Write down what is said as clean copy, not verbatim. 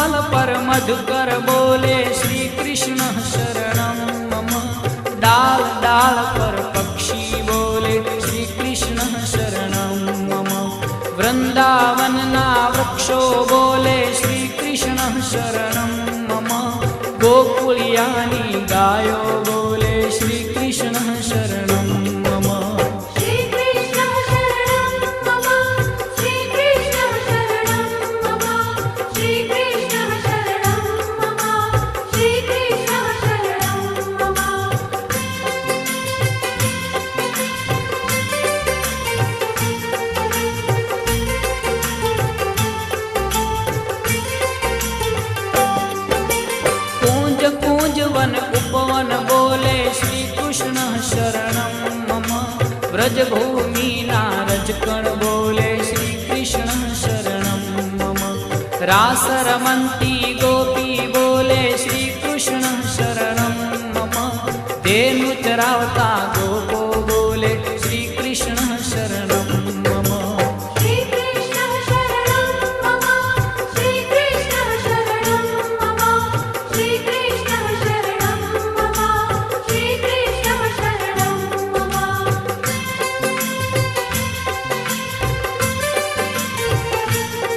कमल पर मधुकर बोले श्री कृष्ण शरणं मम। डाल डाल पर पक्षी बोले श्री कृष्ण शरणं मम। वृंदावन ना वृक्षो बोले श्री कृष्ण शरणं मम। गोकुलियानी गायो बोले श्री कृष्ण शरणं मम। वन उपवन बोले श्री कृष्ण शरणं मम। व्रजभूमि नारजकण बोले श्री कृष्ण शरणं मम। रास रमन्ती गोपी बोले श्री कृष्ण शरणं मम। धेनु चरावता